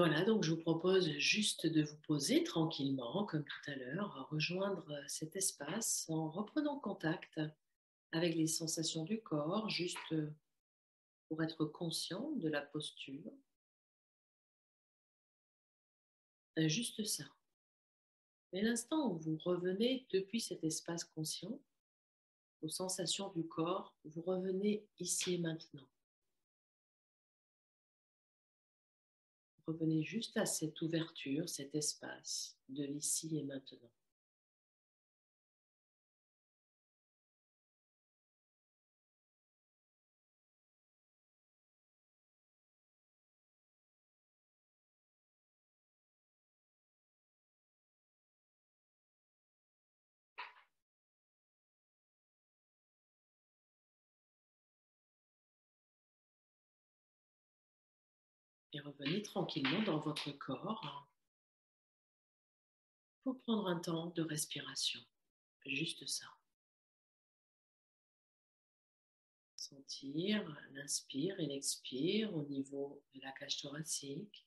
Voilà, donc je vous propose juste de vous poser tranquillement, comme tout à l'heure, rejoindre cet espace en reprenant contact avec les sensations du corps, juste pour être conscient de la posture. Juste ça. Mais l'instant où vous revenez depuis cet espace conscient, aux sensations du corps, vous revenez ici et maintenant. Revenez juste à cette ouverture, cet espace de l'ici et maintenant. Et revenez tranquillement dans votre corps pour prendre un temps de respiration. Juste ça. Sentir l'inspire et l'expire au niveau de la cage thoracique.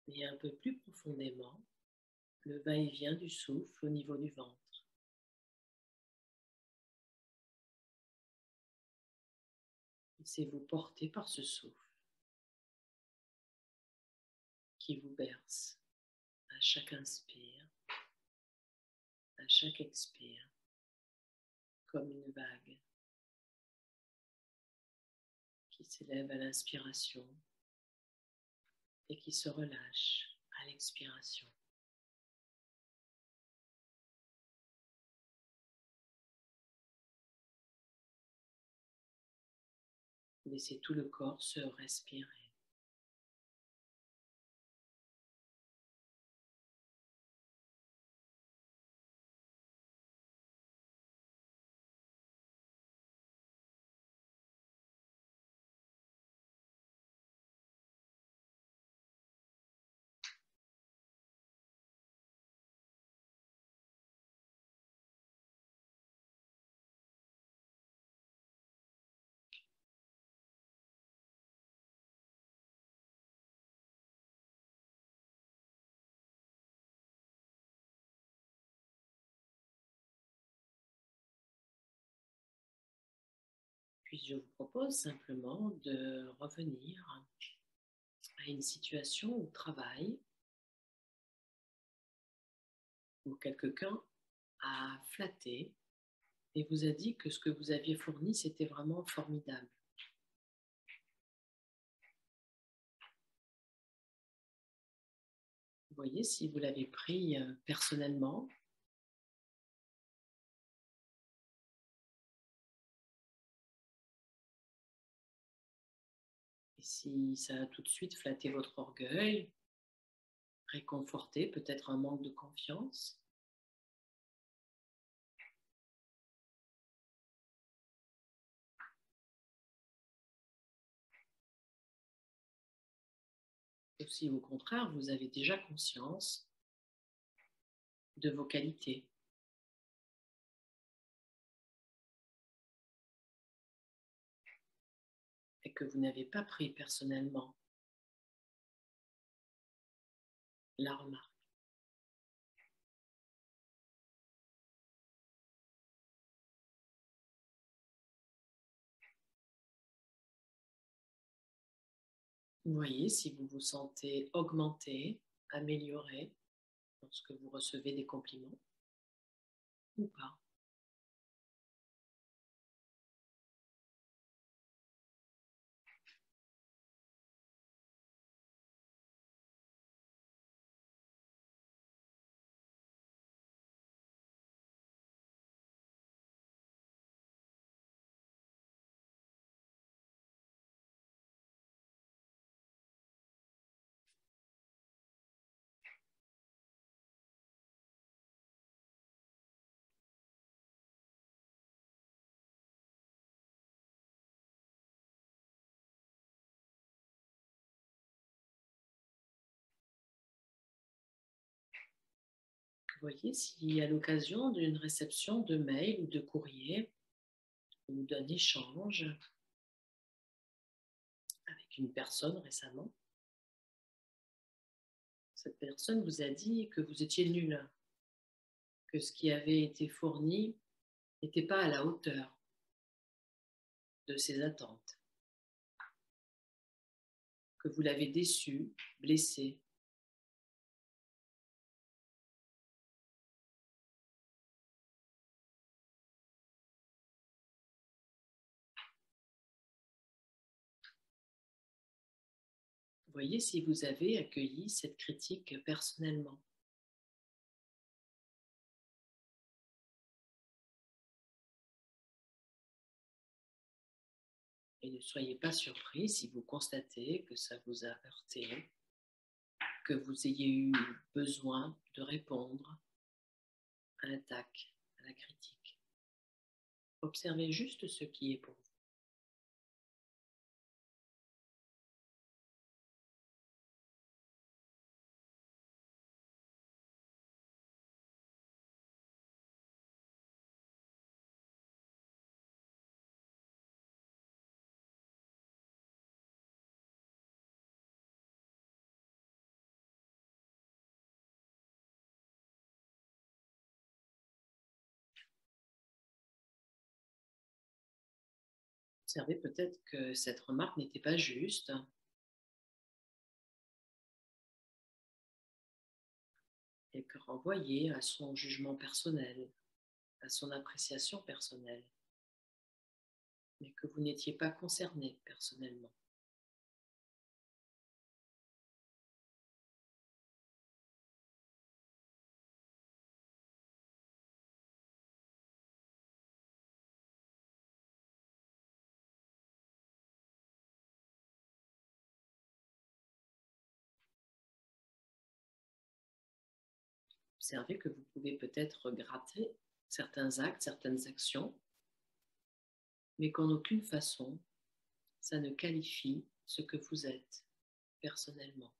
Et un peu plus profondément, le va-et-vient du souffle au niveau du ventre. Laissez-vous porter par ce souffle qui vous berce à chaque inspire, à chaque expire, comme une vague qui s'élève à l'inspiration et qui se relâche à l'expiration. Laissez tout le corps se respirer. Puis je vous propose simplement de revenir à une situation au travail où quelqu'un a flatté et vous a dit que ce que vous aviez fourni, c'était vraiment formidable. Vous voyez si vous l'avez pris personnellement. Et si ça a tout de suite flatté votre orgueil, réconforté, peut-être un manque de confiance. Ou si au contraire, vous avez déjà conscience de vos qualités. Et que vous n'avez pas pris personnellement la remarque. Vous voyez si vous vous sentez augmenté, amélioré lorsque vous recevez des compliments ou pas. Vous voyez si à l'occasion d'une réception de mail ou de courrier ou d'un échange, d'une personne récemment. Cette personne vous a dit que vous étiez nul, que ce qui avait été fourni n'était pas à la hauteur de ses attentes, que vous l'avez déçu, blessé. Voyez si vous avez accueilli cette critique personnellement. Et ne soyez pas surpris si vous constatez que ça vous a heurté, que vous ayez eu besoin de répondre à l'attaque, à la critique. Observez juste ce qui est pour vous. Observez peut-être que cette remarque n'était pas juste et que renvoyez à son jugement personnel, à son appréciation personnelle, mais que vous n'étiez pas concerné personnellement. Observez que vous pouvez peut-être gratter certains actes, certaines actions, mais qu'en aucune façon, ça ne qualifie ce que vous êtes personnellement.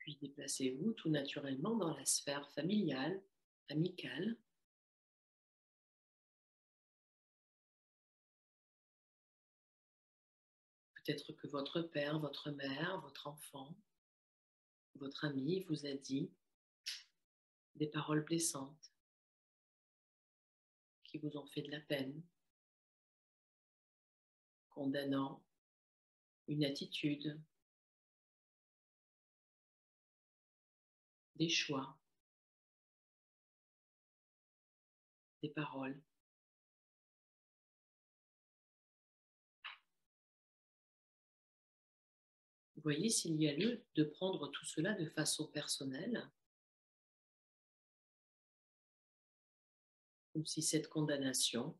Puis déplacez-vous tout naturellement dans la sphère familiale, amicale. Peut-être que votre père, votre mère, votre enfant, votre ami vous a dit des paroles blessantes qui vous ont fait de la peine, condamnant une attitude, des choix, des paroles. Voyez s'il y a lieu de prendre tout cela de façon personnelle ou si cette condamnation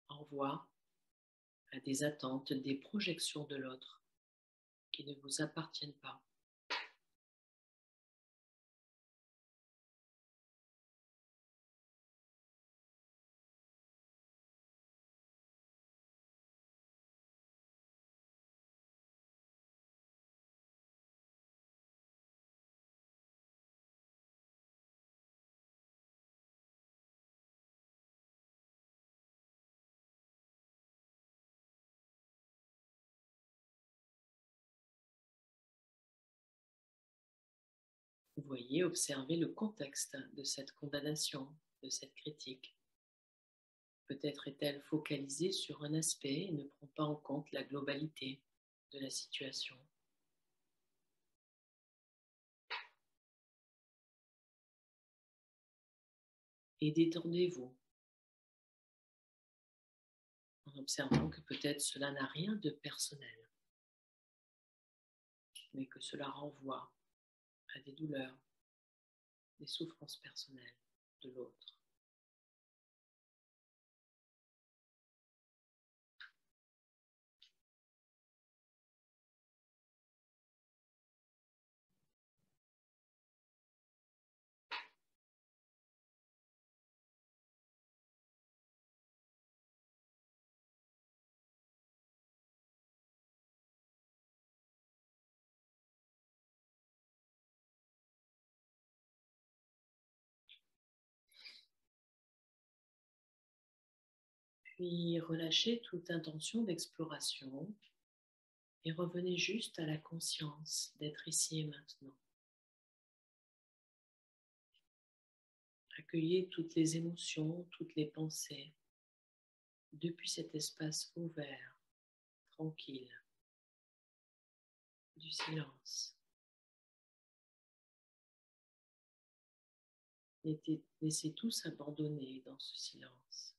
envoie à des attentes, des projections de l'autre qui ne vous appartiennent pas. Vous voyez, observez le contexte de cette condamnation, de cette critique. Peut-être est-elle focalisée sur un aspect et ne prend pas en compte la globalité de la situation. Et détendez-vous en observant que peut-être cela n'a rien de personnel. mais que cela renvoie à des douleurs, des souffrances personnelles de l'autre. Puis relâchez toute intention d'exploration et revenez juste à la conscience d'être ici et maintenant. Accueillez toutes les émotions, toutes les pensées depuis cet espace ouvert, tranquille, du silence. Laissez tout s'abandonner dans ce silence.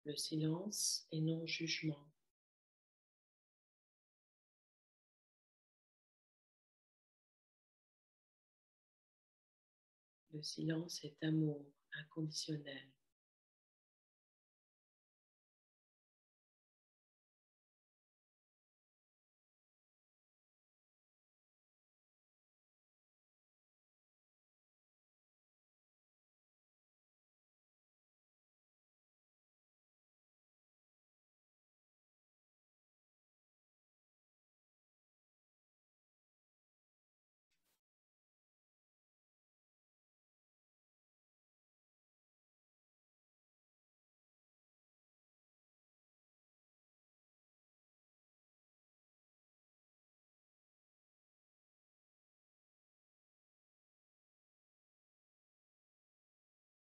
Le silence est non-jugement. Le silence est amour inconditionnel.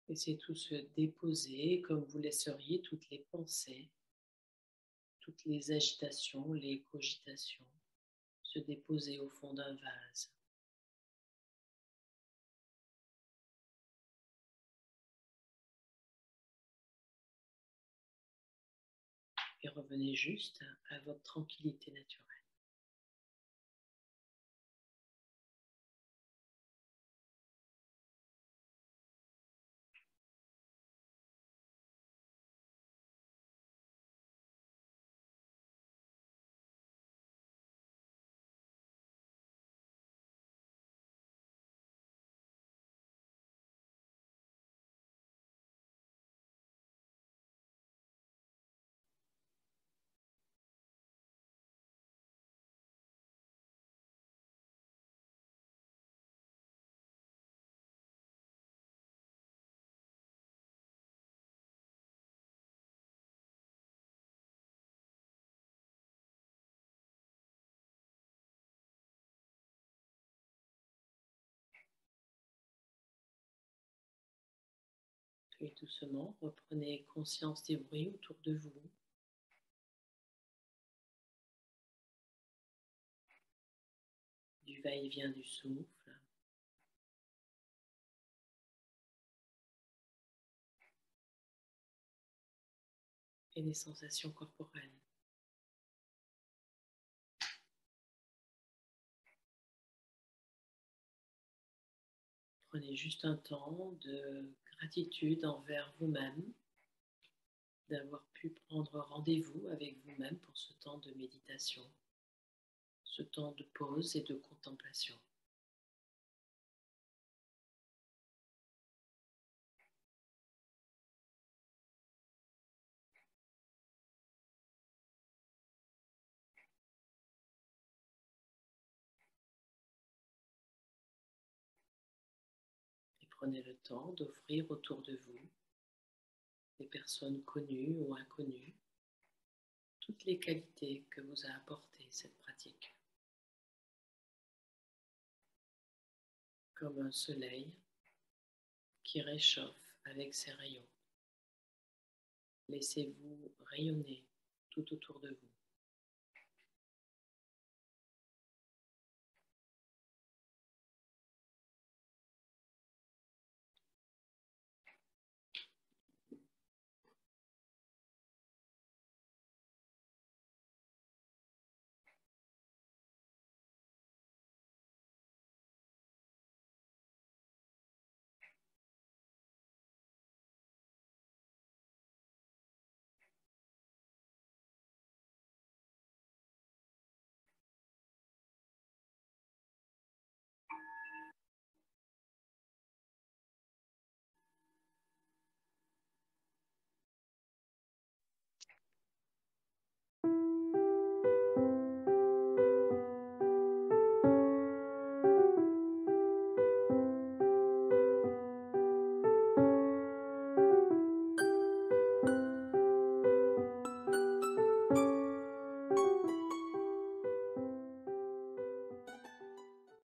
Laissez tout se déposer comme vous laisseriez toutes les pensées, toutes les agitations, les cogitations se déposer au fond d'un vase. Et revenez juste à votre tranquillité naturelle. Puis doucement, reprenez conscience des bruits autour de vous. Du va-et-vient du souffle. Et des sensations corporelles. Prenez juste un temps de gratitude envers vous-même, d'avoir pu prendre rendez-vous avec vous-même pour ce temps de méditation, ce temps de pause et de contemplation. Et prenez le temps d'offrir autour de vous, des personnes connues ou inconnues, toutes les qualités que vous a apportées cette pratique. Comme un soleil qui réchauffe avec ses rayons. Laissez-vous rayonner tout autour de vous.